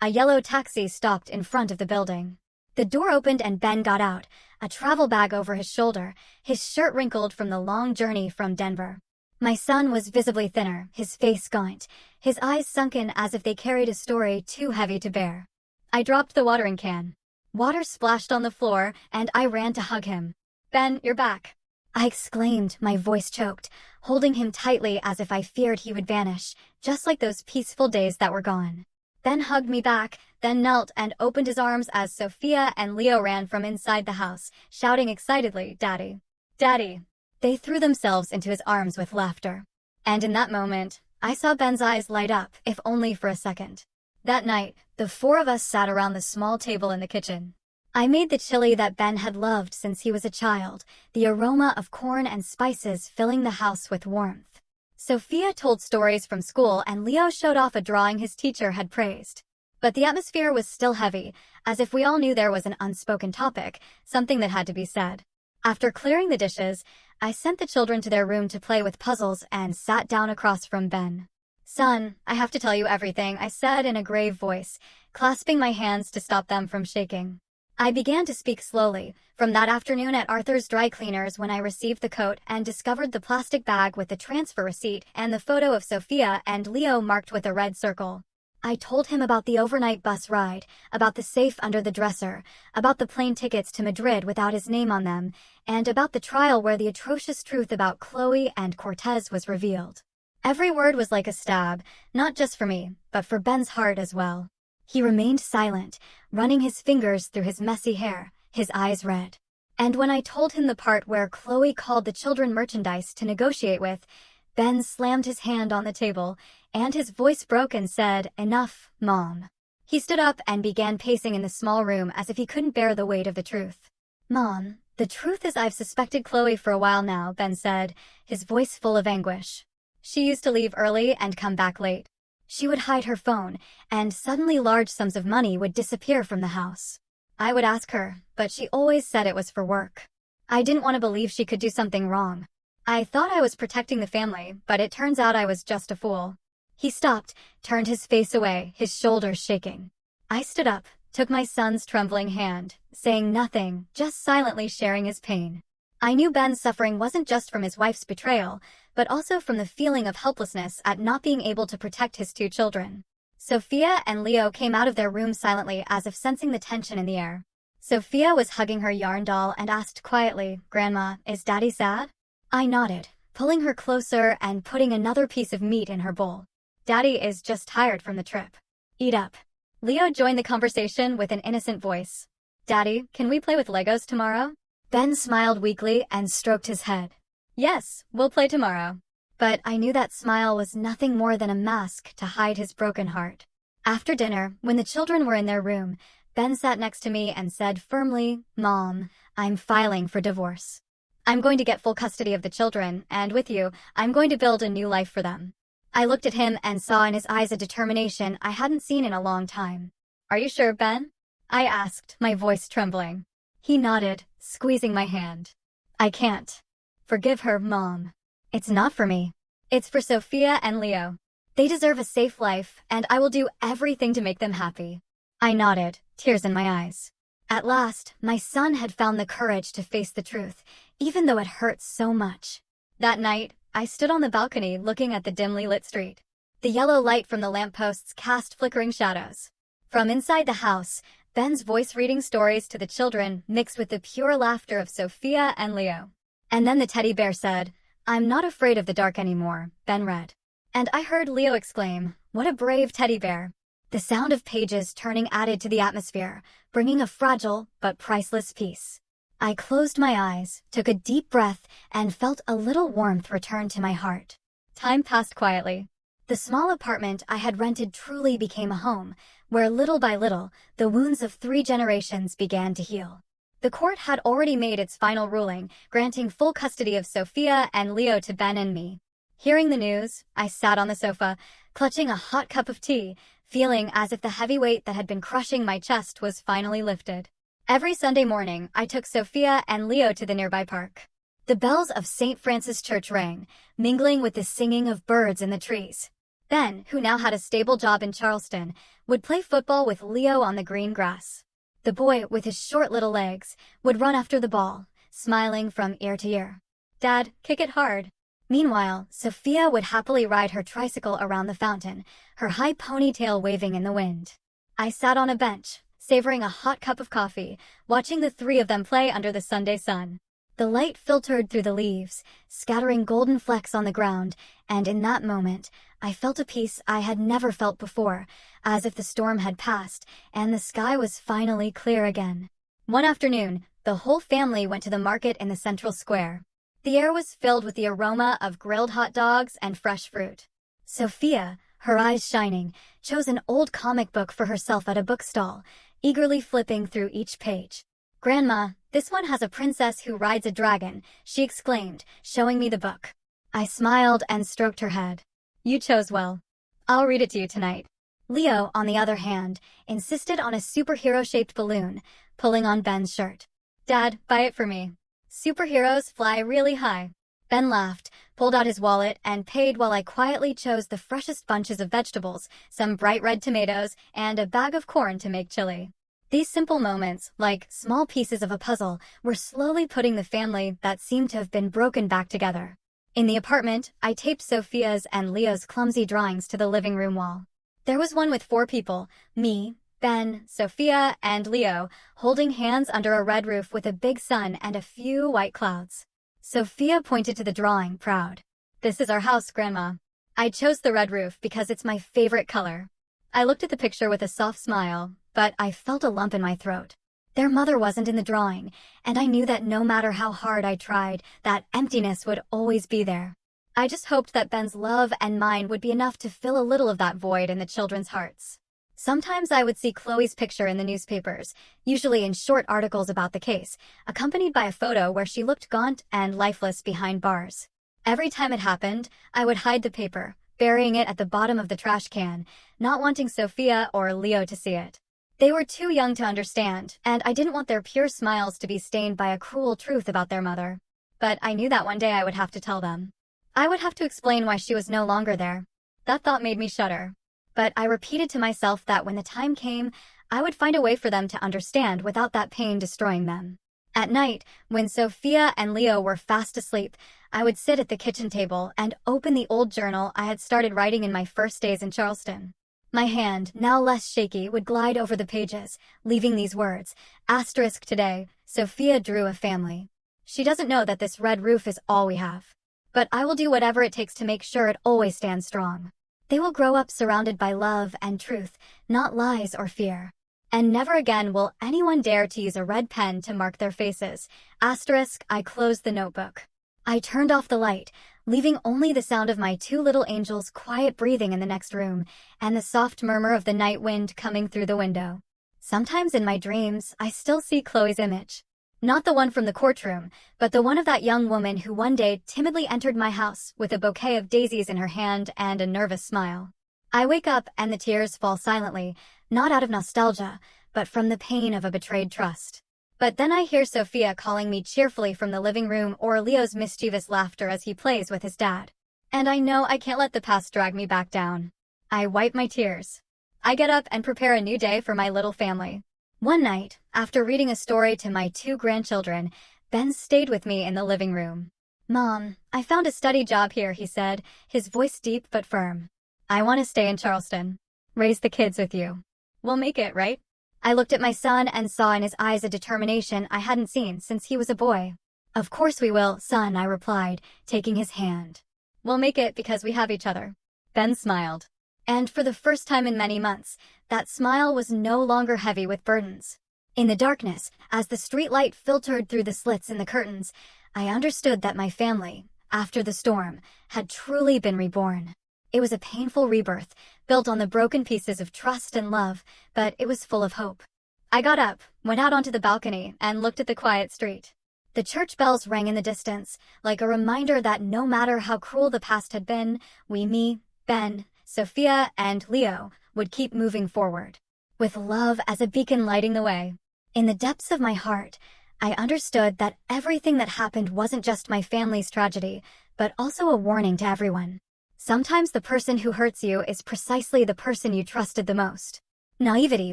a yellow taxi stopped in front of the building. The door opened and Ben got out, a travel bag over his shoulder, his shirt wrinkled from the long journey from Denver. My son was visibly thinner, his face gaunt, his eyes sunken as if they carried a story too heavy to bear. I dropped the watering can. Water splashed on the floor, and I ran to hug him. "Ben, you're back," I exclaimed, my voice choked, holding him tightly as if I feared he would vanish, just like those peaceful days that were gone. Ben hugged me back, then knelt and opened his arms as Sophia and Leo ran from inside the house, shouting excitedly, "Daddy! Daddy!" They threw themselves into his arms with laughter. And in that moment, I saw Ben's eyes light up, if only for a second. That night, the four of us sat around the small table in the kitchen. I made the chili that Ben had loved since he was a child, the aroma of corn and spices filling the house with warmth. Sophia told stories from school and Leo showed off a drawing his teacher had praised. But the atmosphere was still heavy, as if we all knew there was an unspoken topic, something that had to be said. After clearing the dishes, I sent the children to their room to play with puzzles and sat down across from Ben. "Son, I have to tell you everything," I said in a grave voice, clasping my hands to stop them from shaking. I began to speak slowly, from that afternoon at Arthur's dry cleaners when I received the coat and discovered the plastic bag with the transfer receipt and the photo of Sophia and Leo marked with a red circle. I told him about the overnight bus ride, about the safe under the dresser, about the plane tickets to Madrid without his name on them, and about the trial where the atrocious truth about Chloe and Cortez was revealed. Every word was like a stab, not just for me, but for Ben's heart as well. He remained silent, running his fingers through his messy hair, his eyes red. And when I told him the part where Chloe called the children merchandise to negotiate with, Ben slammed his hand on the table, and his voice broke and said, "Enough, Mom." He stood up and began pacing in the small room as if he couldn't bear the weight of the truth. "Mom, the truth is I've suspected Chloe for a while now," Ben said, his voice full of anguish. "She used to leave early and come back late. She would hide her phone, and suddenly large sums of money would disappear from the house. I would ask her, but she always said it was for work. I didn't want to believe she could do something wrong. I thought I was protecting the family, but it turns out I was just a fool." He stopped, turned his face away, his shoulders shaking. I stood up, took my son's trembling hand, saying nothing, just silently sharing his pain. I knew Ben's suffering wasn't just from his wife's betrayal, but also from the feeling of helplessness at not being able to protect his two children. Sophia and Leo came out of their room silently as if sensing the tension in the air. Sophia was hugging her yarn doll and asked quietly, "Grandma, is Daddy sad?" I nodded, pulling her closer and putting another piece of meat in her bowl. "Daddy is just tired from the trip. Eat up." Leo joined the conversation with an innocent voice. "Daddy, can we play with Legos tomorrow?" Ben smiled weakly and stroked his head. "Yes, we'll play tomorrow." But I knew that smile was nothing more than a mask to hide his broken heart. After dinner, when the children were in their room, Ben sat next to me and said firmly, "Mom, I'm filing for divorce. I'm going to get full custody of the children, and with you, I'm going to build a new life for them." I looked at him and saw in his eyes a determination I hadn't seen in a long time. "Are you sure, Ben?" I asked, my voice trembling. He nodded, squeezing my hand. "I can't. Forgive her, Mom. It's not for me. It's for Sophia and Leo. They deserve a safe life, and I will do everything to make them happy." I nodded, tears in my eyes. At last, my son had found the courage to face the truth, even though it hurt so much. That night, I stood on the balcony looking at the dimly lit street. The yellow light from the lampposts cast flickering shadows. From inside the house, Ben's voice reading stories to the children mixed with the pure laughter of Sophia and Leo. And then the teddy bear said, "I'm not afraid of the dark anymore," Ben read. And I heard Leo exclaim, "What a brave teddy bear." The sound of pages turning added to the atmosphere, bringing a fragile but priceless peace. I closed my eyes, took a deep breath, and felt a little warmth return to my heart. Time passed quietly. The small apartment I had rented truly became a home, where little by little, the wounds of 3 generations began to heal. The court had already made its final ruling, granting full custody of Sophia and Leo to Ben and me. Hearing the news, I sat on the sofa, clutching a hot cup of tea, feeling as if the heavy weight that had been crushing my chest was finally lifted. Every Sunday morning, I took Sophia and Leo to the nearby park. The bells of St. Francis Church rang, mingling with the singing of birds in the trees. Ben, who now had a stable job in Charleston, would play football with Leo on the green grass. The boy, with his short little legs, would run after the ball, smiling from ear to ear. "Dad, kick it hard." Meanwhile, Sophia would happily ride her tricycle around the fountain, her high ponytail waving in the wind. I sat on a bench, savoring a hot cup of coffee, watching the three of them play under the Sunday sun. The light filtered through the leaves, scattering golden flecks on the ground, and in that moment, I felt a peace I had never felt before, as if the storm had passed, and the sky was finally clear again. One afternoon, the whole family went to the market in the central square. The air was filled with the aroma of grilled hot dogs and fresh fruit. Sophia, her eyes shining, chose an old comic book for herself at a bookstall, eagerly flipping through each page. "Grandma, this one has a princess who rides a dragon," she exclaimed, showing me the book. I smiled and stroked her head. "You chose well. I'll read it to you tonight." Leo, on the other hand, insisted on a superhero-shaped balloon, pulling on Ben's shirt. "Dad, buy it for me. Superheroes fly really high." Ben laughed, pulled out his wallet, and paid while I quietly chose the freshest bunches of vegetables, some bright red tomatoes, and a bag of corn to make chili. These simple moments, like small pieces of a puzzle, were slowly putting the family that seemed to have been broken back together. In the apartment, I taped Sophia's and Leo's clumsy drawings to the living room wall. There was one with 4 people, me, Ben, Sophia, and Leo, holding hands under a red roof with a big sun and a few white clouds. Sophia pointed to the drawing, proud. "This is our house, Grandma. I chose the red roof because it's my favorite color." I looked at the picture with a soft smile, but I felt a lump in my throat. Their mother wasn't in the drawing, and I knew that no matter how hard I tried, that emptiness would always be there. I just hoped that Ben's love and mine would be enough to fill a little of that void in the children's hearts. Sometimes I would see Chloe's picture in the newspapers, usually in short articles about the case, accompanied by a photo where she looked gaunt and lifeless behind bars. Every time it happened, I would hide the paper, burying it at the bottom of the trash can, not wanting Sophia or Leo to see it. They were too young to understand, and I didn't want their pure smiles to be stained by a cruel truth about their mother. But I knew that one day I would have to tell them. I would have to explain why she was no longer there. That thought made me shudder. But I repeated to myself that when the time came, I would find a way for them to understand without that pain destroying them. At night, when Sophia and Leo were fast asleep, I would sit at the kitchen table and open the old journal I had started writing in my first days in Charleston. My hand, now less shaky, would glide over the pages, leaving these words, "Asterisk today, Sophia drew a family. She doesn't know that this red roof is all we have. But I will do whatever it takes to make sure it always stands strong. They will grow up surrounded by love and truth, not lies or fear. And never again will anyone dare to use a red pen to mark their faces." Asterisk, I closed the notebook. I turned off the light, leaving only the sound of my 2 little angels' quiet breathing in the next room, and the soft murmur of the night wind coming through the window. Sometimes in my dreams, I still see Chloe's image. Not the one from the courtroom, but the one of that young woman who one day timidly entered my house with a bouquet of daisies in her hand and a nervous smile. I wake up and the tears fall silently, not out of nostalgia, but from the pain of a betrayed trust. But then I hear Sophia calling me cheerfully from the living room or Leo's mischievous laughter as he plays with his dad. And I know I can't let the past drag me back down. I wipe my tears. I get up and prepare a new day for my little family. One night, after reading a story to my 2 grandchildren, Ben stayed with me in the living room. "Mom, I found a study job here," he said, his voice deep but firm. "I want to stay in Charleston. Raise the kids with you. We'll make it, right?" I looked at my son and saw in his eyes a determination I hadn't seen since he was a boy. "Of course we will, son," I replied, taking his hand. "We'll make it because we have each other." Ben smiled. And for the first time in many months, that smile was no longer heavy with burdens. In the darkness, as the streetlight filtered through the slits in the curtains, I understood that my family, after the storm, had truly been reborn. It was a painful rebirth, built on the broken pieces of trust and love, but it was full of hope. I got up, went out onto the balcony, and looked at the quiet street. The church bells rang in the distance, like a reminder that no matter how cruel the past had been, me, Ben, Sophia, and Leo would keep moving forward, with love as a beacon lighting the way. In the depths of my heart, I understood that everything that happened wasn't just my family's tragedy, but also a warning to everyone. Sometimes the person who hurts you is precisely the person you trusted the most. Naivety,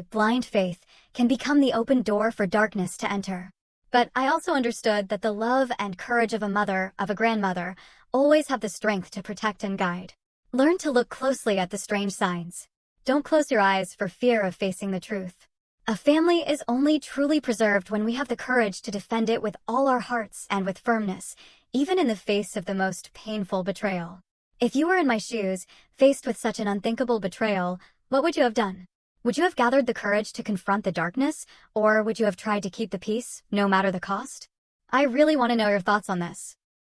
blind faith, can become the open door for darkness to enter. But I also understood that the love and courage of a mother, of a grandmother, always have the strength to protect and guide. Learn to look closely at the strange signs. Don't close your eyes for fear of facing the truth. A family is only truly preserved when we have the courage to defend it with all our hearts and with firmness, even in the face of the most painful betrayal. If you were in my shoes, faced with such an unthinkable betrayal, what would you have done? Would you have gathered the courage to confront the darkness, or would you have tried to keep the peace, no matter the cost? I really want to know your thoughts on this.